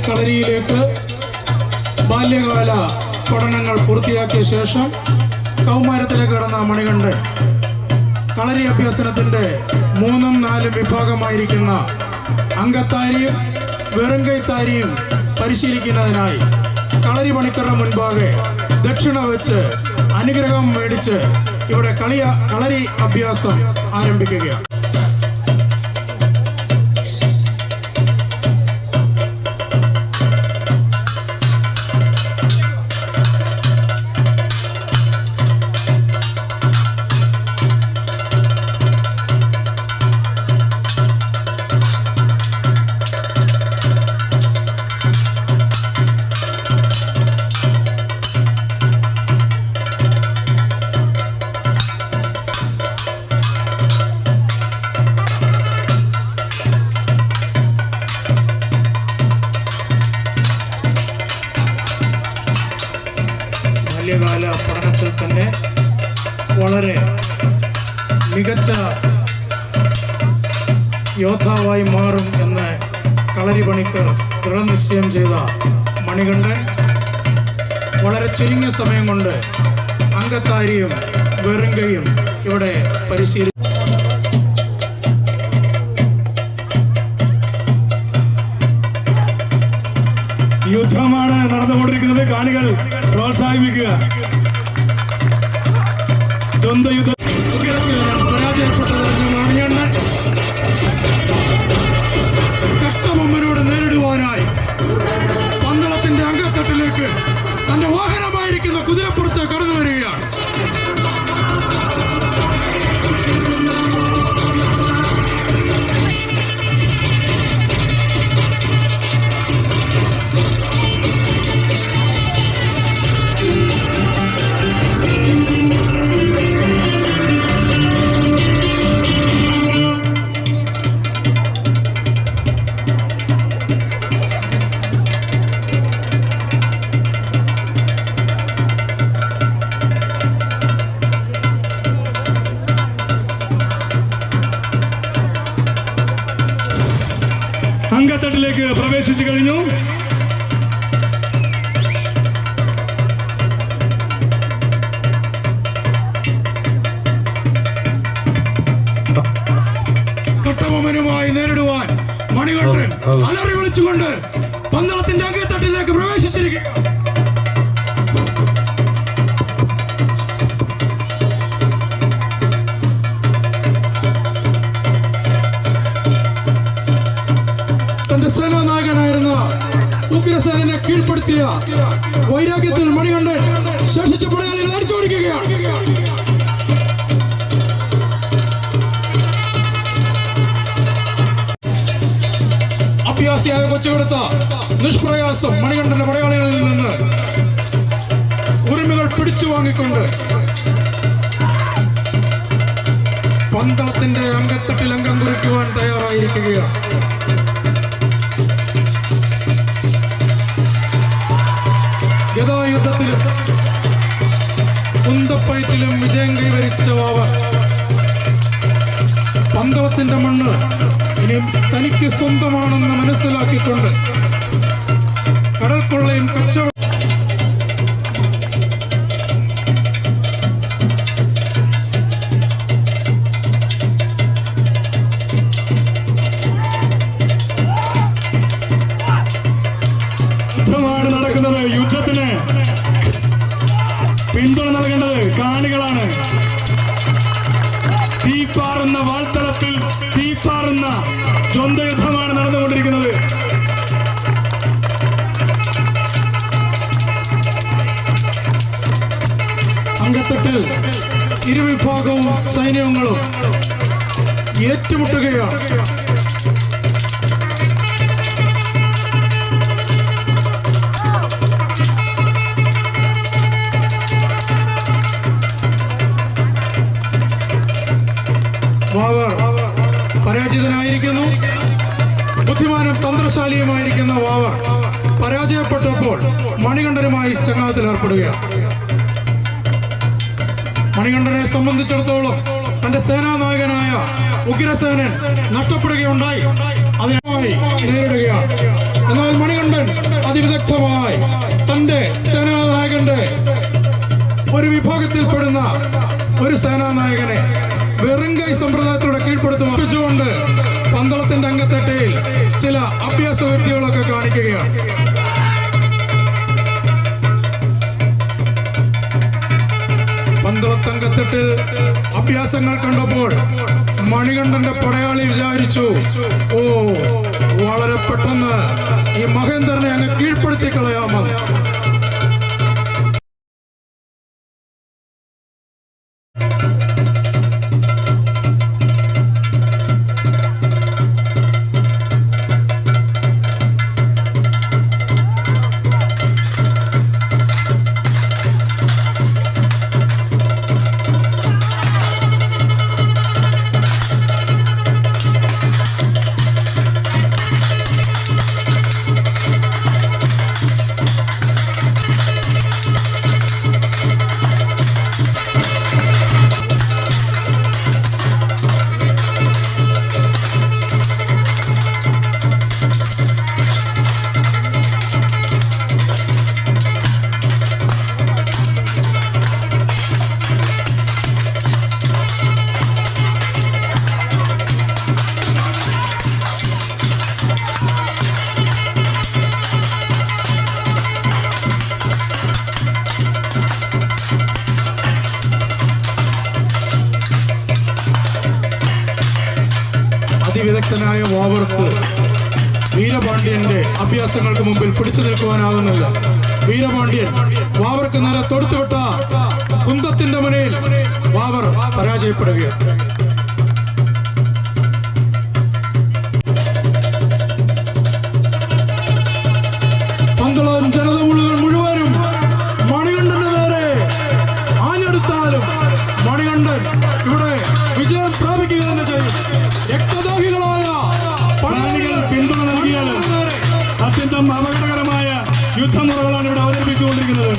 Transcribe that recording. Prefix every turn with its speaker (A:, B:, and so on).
A: കളരിയിലേക്ക് ബാല്യകാല പഠനങ്ങൾ പൂർത്തിയാക്കിയ ശേഷം കൗമാരത്തിലേക്ക് കടന്ന മണികണ്ഠൻ കളരി അഭ്യസനത്തിന്റെ 3-4 വിഭാഗമായിരിക്കുന്ന അങ്കത്താരിയും വെറുങ്കൈത്താരിയും പരിശീലിക്കുന്നതിനായി കളരി പണിക്കരുടെ മുൻപാകെ ദക്ഷിണ വെച്ച് അനുഗ്രഹം മേടിച്ച് ഇവിടെ കളരി അഭ്യാസം ആരംഭിക്കുകയാണ്. ബാല്യകാല പഠനത്തിൽ തന്നെ വളരെ മികച്ച യോദ്ധാവായി മാറും എന്ന് കളരി പണിക്കർ ദൃഢനിശ്ചയം ചെയ്ത മണികണ്ഠൻ വളരെ ചുരുങ്ങിയ സമയം കൊണ്ട് അങ്കത്താരിയും വെറുങ്കയും ഇവിടെ പരിശീലിച്ചു.
B: യുദ്ധമാണ് നടന്നുകൊണ്ടിരിക്കുന്നത്. കാണികൾ പ്രോത്സാഹിപ്പിക്കുക. ദ്വന്ദ്വയുദ്ധം
A: പരാജയപ്പെട്ടതിന് മണികണ്ഠൻ കട്ടബൊമ്മനോട് നേരിടുവാനായി പന്തളത്തിന്റെ അങ്കത്തട്ടിലേക്ക് തന്റെ വാഹനമായിരിക്കുന്ന കുതിരപ്പുറത്ത് കടന്നു വരികയാണ്.
B: അങ്കത്തട്ടിലേക്ക് പ്രവേശിച്ചു കഴിഞ്ഞു.
A: കട്ടബൊമ്മനുമായി നേരിടുവാൻ മണികണ്ഠൻ അലറി വിളിച്ചുകൊണ്ട് പന്തളത്തിന്റെ അങ്കത്തട്ടിലേക്ക് പ്രവേശിച്ചിരിക്കുക. തന്റെ സേനാനായകനായിരുന്ന ഉഗ്രസേനനെ കീഴ്പ്പെടുത്തിയ വൈരാഗ്യത്തിൽ മണികണ്ഠൻ ശേഷിച്ച പടയാളികൾ അടിച്ചോടിക്കുകയാണ്. അഭ്യാസിയായ കൊച്ചുകൊടുത്ത നിഷ്പ്രയാസം മണികണ്ഠന്റെ പടയാളികളിൽ നിന്ന് ഉറുമികൾ പിടിച്ചു വാങ്ങിക്കൊണ്ട് പന്തളത്തിന്റെ അങ്കത്തട്ടിൽ അംഗം കുറിക്കുവാൻ തയ്യാറായിരിക്കുകയാണ്. ഗതായുദ്ധത്തിലും കുന്തപ്പയറ്റിലും വിജയം കൈവരിച്ച വാവർ പന്തളത്തിന്റെ മണ്ണ് ഇനി തനിക്ക് സ്വന്തമാണെന്ന് മനസ്സിലാക്കിക്കൊണ്ട് കടൽക്കൊള്ളയും കച്ചവടം
B: നടക്കുന്നത്. യുദ്ധത്തിന് പിന്തുണ നൽകേണ്ടത് കാണികളാണ്. തീപ്പാറുന്ന വാൾത്തളത്തിൽ തീപ്പാറുന്ന ദ്വന്ദ്വയുദ്ധമാണ് നടന്നുകൊണ്ടിരിക്കുന്നത്.
A: അങ്കത്തട്ടിൽ ഇരുവിഭാഗവും സൈന്യങ്ങളും ഏറ്റുമുട്ടുകയാണ്. വാവർ പരാജിതനായിരിക്കുന്നു. ബുദ്ധിമാനും തന്ത്രശാലിയുമായിരിക്കുന്ന വാവർ പരാജയപ്പെട്ടപ്പോൾ മണികണ്ഠനുമായി ചങ്ങാത്തത്തിൽ ഏർപ്പെടുകയാണ്. മണികണ്ഠനെ സംബന്ധിച്ചിടത്തോളം തന്റെ സേനാനായകനായ ഉഗ്രസേനൻ നഷ്ടപ്പെടുകയുണ്ടായി. അതിനായി നേരിടുകയാണ്. എന്നാൽ മണികണ്ഠൻ അതിവിദഗ്ധമായി തന്റെ സേനാനായകന്റെ ഒരു വിഭാഗത്തിൽപ്പെടുന്ന ഒരു സേനാനായകനെ വെറുങ്കൈ സമ്പ്രദായത്തിലൂടെ കീഴ്പ്പെടുത്തുകൊണ്ട് പന്തളത്തിന്റെ അംഗത്തട്ടയിൽ ചില അഭ്യാസ വ്യക്തികളൊക്കെ കാണിക്കുകയാണ്. പന്തളത്തങ്കത്തട്ടിൽ അഭ്യാസങ്ങൾ കണ്ടപ്പോൾ മണികണ്ഠന്റെ പടയാളി വിചാരിച്ചു, ഓ വളരെ പെട്ടെന്ന് ഈ മഹേന്ദ്രനെ അങ്ങ് കീഴ്പ്പെടുത്തി കളയാമെന്ന്. അതിവിദഗ്ധനായ വാവർക്ക് വീരപാണ്ഡ്യന്റെ അഭ്യാസങ്ങൾക്ക് മുമ്പിൽ പിടിച്ചു നിൽക്കുവാനാകുന്നില്ല. വീരപാണ്ഡ്യൻ വാവർക്ക് നേരെ തൊടുത്തുവിട്ട കുന്തത്തിന്റെ മുനയിൽ വാവർ പരാജയപ്പെടുകയാണ്. പന്തളം ജനത മുഴുവനും മണികണ്ഠന്റെ നേരെ ആഞ്ഞെടുത്താലും മണികണ്ഠൻ ഇവിടെ വിജയം പ്രാപിക്കുക തന്നെ ചെയ്യും. രക്തദാഹികളായ
B: പടയാളികൾ പിന്തുണ നൽകിയാൽ അത്യന്തം അപകടകരമായ യുദ്ധമുറകളാണ് ഇവിടെ അവതരിപ്പിച്ചുകൊണ്ടിരിക്കുന്നത്.